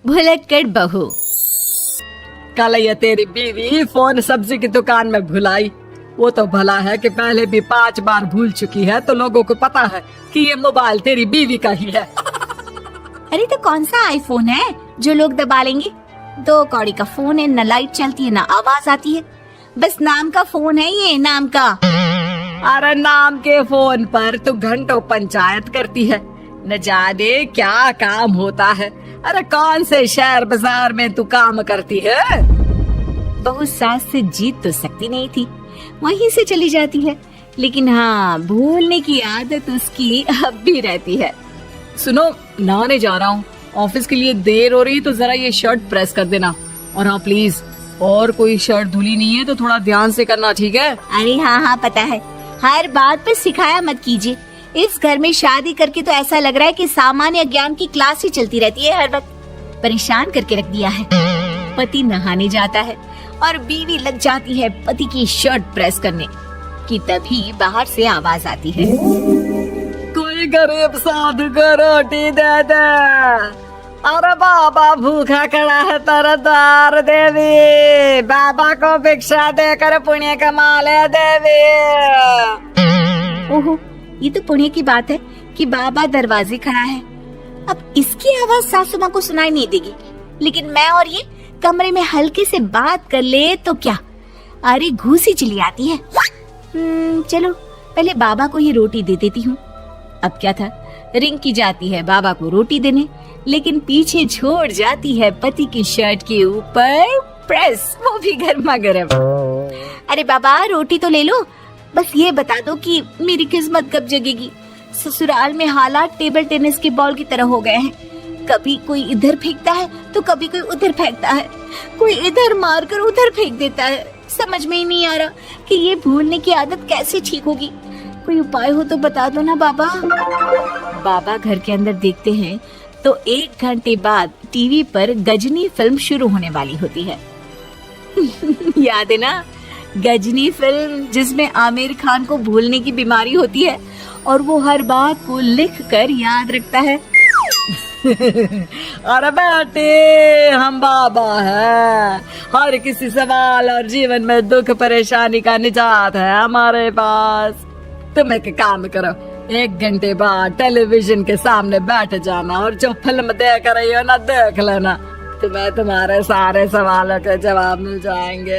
भुलक्कड़ बहू। कल ये तेरी बीवी फोन सब्जी की दुकान में भुलाई। वो तो भला है कि पहले भी 5 बार भूल चुकी है, तो लोगों को पता है कि ये मोबाइल तेरी बीवी का ही है। अरे तो कौन सा आईफोन है जो लोग दबा लेंगे? 2 कौड़ी का फोन है, न लाइट चलती है न आवाज आती है, बस नाम का फोन है ये, नाम का। अरे नाम के फोन पर तू घंटों पंचायत करती है, न जाने क्या काम होता है। अरे कौन से शहर बाजार में तू काम करती है? बहू सास से जीत तो सकती नहीं थी, वहीं से चली जाती है, लेकिन हाँ भूलने की आदत उसकी अब भी रहती है। सुनो, नहाने जा रहा हूँ, ऑफिस के लिए देर हो रही, तो जरा ये शर्ट प्रेस कर देना। और हाँ प्लीज, और कोई शर्ट धुली नहीं है तो थोड़ा ध्यान से करना, ठीक है? अरे हाँ पता है, हर बात पर सिखाया मत कीजिए। इस घर में शादी करके तो ऐसा लग रहा है कि सामान्य ज्ञान की क्लास ही चलती रहती है, हर वक्त परेशान करके रख दिया है। पति नहाने जाता है और बीवी लग जाती है पति की शर्ट प्रेस करने कि तभी बाहर से आवाज आती है, कोई गरीब साधु को रोटी दे दे। अरे बाबा भूखा खड़ा है तेरे द्वार देवी, बाबा को भिक्षा देकर पुण्य कमा ले देवी। ओहो, ये तो पुण्य की बात है कि बाबा दरवाजे खड़ा है। अब इसकी आवाज सासू माँ को सुनाई नहीं देगी, लेकिन मैं और ये कमरे में हल्के से बात कर ले तो क्या, अरे घूसी चली आती है। चलो पहले बाबा को ये रोटी दे देती हूँ। अब क्या था, रिंकी जाती है बाबा को रोटी देने, लेकिन पीछे छोड़ जाती है पति की शर्ट के ऊपर प्रेस, वो भी गर्मा गर्म। अरे बाबा रोटी तो ले लो, बस ये बता दो कि मेरी किस्मत कब जगेगी। ससुराल में हालात टेबल टेनिस के बॉल की तरह हो गए हैं, कभी कोई इधर फेंकता है तो कभी कोई उधर फेंकता है, कोई इधर मारकर उधर फेंक देता है। समझ में ही नहीं आ रहा कि ये भूलने की आदत कैसे ठीक होगी। कोई उपाय हो तो बता दो ना बाबा। बाबा घर के अंदर देखते हैं तो 1 घंटे बाद टीवी पर गजनी फिल्म शुरू होने वाली होती है। याद है ना, गजनी फिल्म जिसमें आमिर खान को भूलने की बीमारी होती है और वो हर बात को लिख कर याद रखता है। अरे बेटे, हम बाबा हैं, हर किसी सवाल और जीवन में दुख परेशानी का निजात है हमारे पास। तुम एक काम करो, 1 घंटे बाद टेलीविजन के सामने बैठ जाना और जो फिल्म देख रही हो ना देख लेना, तुम्हें तुम्हारे सारे सवालों के जवाब मिल जाएंगे।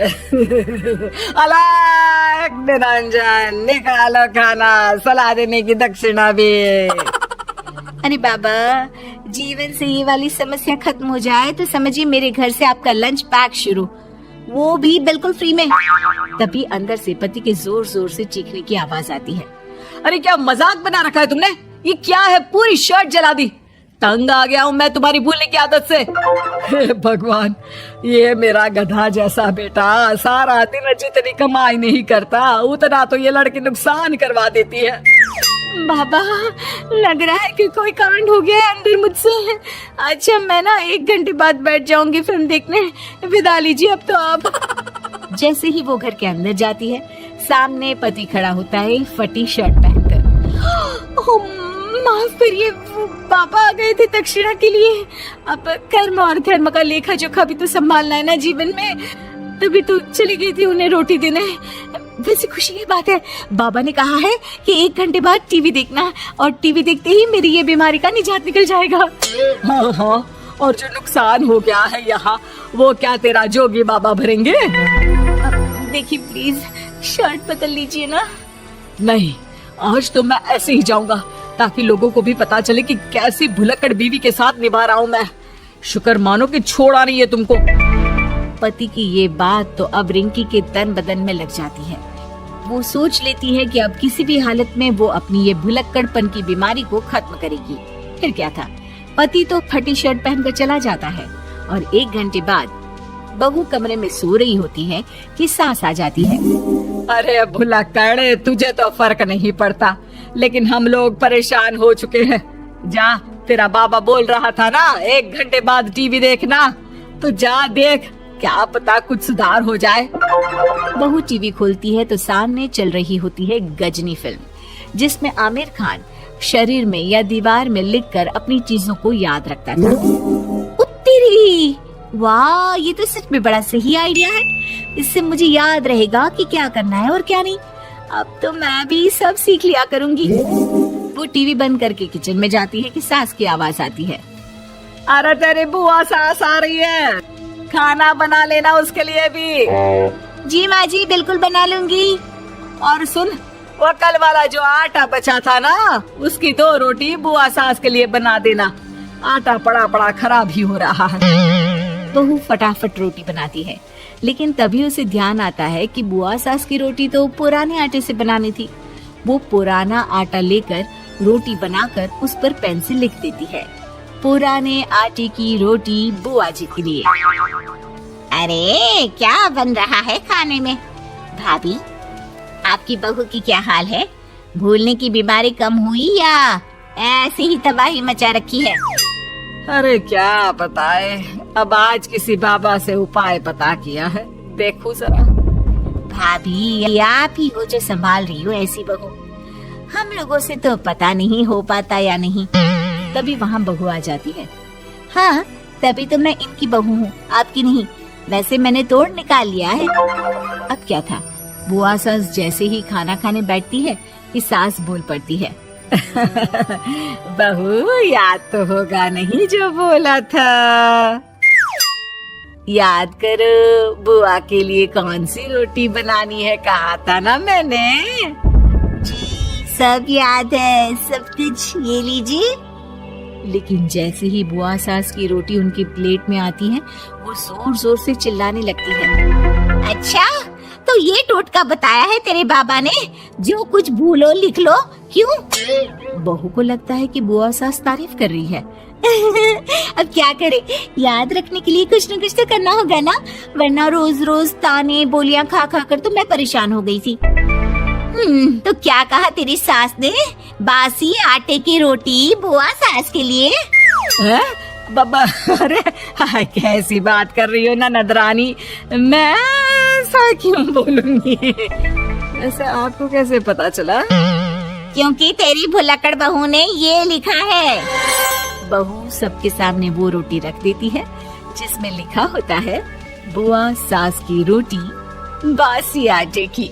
अलग निरंजन, निकालो खाना, सलाह देने की दक्षिणा भी। अरे बाबा, जीवन से ये वाली समस्या खत्म हो जाए तो समझिए मेरे घर से आपका लंच पैक शुरू, वो भी बिल्कुल फ्री में। तभी अंदर से पति के जोर जोर से चीखने की आवाज आती है। अरे क्या मजाक बना रखा है तुमने? ये क्या है, पूरी शर्ट जला दी। तंग आ गया हूँ मैं तुम्हारी भूलने की आदत से। हे भगवान, ये मेरा गधा जैसा बेटा सारा दिन जितनी कमाई नहीं करता उतना तो ये लड़की नुकसान करवा देती है। बाबा, लग रहा है कि कोई कांड हो गया है अंदर मुझसे। अच्छा मैं ना 1 घंटे बाद बैठ जाऊंगी फिल्म देखने, विदा लीजिए अब तो आप। जैसे ही वो घर के अंदर जाती है, सामने पति खड़ा होता है फटी शर्ट पहनकर। माफ करिए, पापा आ गए थे दक्षिणा के लिए। अब कर्म और धर्म का लेखा जोखा भी तो संभालना है ना जीवन में, तभी तो चली गई थी उन्हें रोटी देने। वैसे खुशी की बात है, बाबा ने कहा है कि 1 घंटे बाद टीवी देखना, और टीवी देखते ही मेरी ये बीमारी का निजात निकल जाएगा। हाँ, और जो नुकसान हो गया है यहाँ, वो क्या तेरा जोगी बाबा भरेंगे? देखिए प्लीज शर्ट बदल लीजिए ना। नहीं, आज तो मैं ऐसे ही जाऊंगा ताकि लोगों को भी पता चले कि कैसी भुलक्कड़ बीवी के साथ निभा रहा हूँ मैं। शुक्र मानो कि छोड़ा नहीं है तुमको। पति की ये बात तो अब रिंकी के तन बदन में लग जाती है। वो सोच लेती है कि अब किसी भी हालत में वो अपनी ये भुलक्कड़पन की बीमारी को खत्म करेगी। फिर क्या था, पति तो फटी शर्ट पहनकर चला जाता है और 1 घंटे बाद बहू कमरे में सो रही होती है कि सास आ जाती है। अरे भुलक्कड़, तुझे तो फर्क नहीं पड़ता, लेकिन हम लोग परेशान हो चुके हैं। जा, तेरा बाबा बोल रहा था ना 1 घंटे बाद टीवी देखना, तो जा देख, क्या पता कुछ सुधार हो जाए। बहू टीवी खोलती है तो सामने चल रही होती है गजनी फिल्म, जिसमें आमिर खान शरीर में या दीवार में लिखकर अपनी चीजों को याद रखता था। अरे वाह, ये तो सच में बड़ा सही आइडिया है। इससे मुझे याद रहेगा कि क्या करना है और क्या नहीं। अब तो मैं भी सब सीख लिया करूंगी। वो टीवी बंद करके किचन में जाती है कि सास की आवाज आती है। अरे तेरी बुआ सास आ रही है, खाना बना लेना उसके लिए भी। जी माँ जी, बिल्कुल बना लूंगी। और सुन, वो कल वाला जो आटा बचा था ना, उसकी 2 रोटी बुआ सास के लिए बना देना। आटा पड़ा पड़ा खराब ही हो रहा है। बहू फटाफट रोटी बनाती है, लेकिन तभी उसे ध्यान आता है कि बुआ सास की रोटी तो पुराने आटे से बनानी थी। वो पुराना आटा लेकर रोटी बनाकर उस पर पेन से लिख देती है, पुराने आटे की रोटी बुआ जी के लिए। अरे क्या बन रहा है खाने में? भाभी, आपकी बहू की क्या हाल है? भूलने की बीमारी कम हुई या ऐसे ही तबाही मचा रखी है? अरे क्या बताए, अब आज किसी बाबा से उपाय पता किया है, देखो जरा। भाभी, आप ही हो जो संभाल रही हो ऐसी बहू। हम लोगों से तो पता नहीं हो पाता या नहीं। तभी वहाँ बहू आ जाती है। हाँ, तभी तो मैं इनकी बहू हूँ, आपकी नहीं। वैसे मैंने तोड़ निकाल लिया है। अब क्या था, बुआ सास जैसे ही खाना खाने बैठती है कि सास बोल पड़ती है। बहू, याद तो होगा नहीं जो बोला था? याद करो, बुआ के लिए कौन सी रोटी बनानी है, कहा था ना मैंने। जी, सब याद है, सब कुछ। ये लीजिए। लेकिन जैसे ही बुआ सास की रोटी उनकी प्लेट में आती है, वो जोर जोर से चिल्लाने लगती है। अच्छा, तो ये टोटका बताया है तेरे बाबा ने, जो कुछ भूलो लिख लो, क्यों? बहू को लगता है कि बुआ सास तारीफ कर रही है। अब क्या करे, याद रखने के लिए कुछ न कुछ तो करना होगा ना, वरना रोज रोज ताने बोलियां खा खा कर तो मैं परेशान हो गई थी। तो क्या कहा तेरी सास ने? बासी आटे की रोटी बुआ सास के लिए? है? बाबा, अरे कैसी बात कर रही हो ना नदरानी, मैं ऐसा क्यों बोलूंगी? ऐसे आपको कैसे पता चला? क्योंकि तेरी भुलक्कड़ बहू ने ये लिखा है। बहू सबके सामने वो रोटी रख देती है जिसमें लिखा होता है, बुआ सास की रोटी बासी आटे की।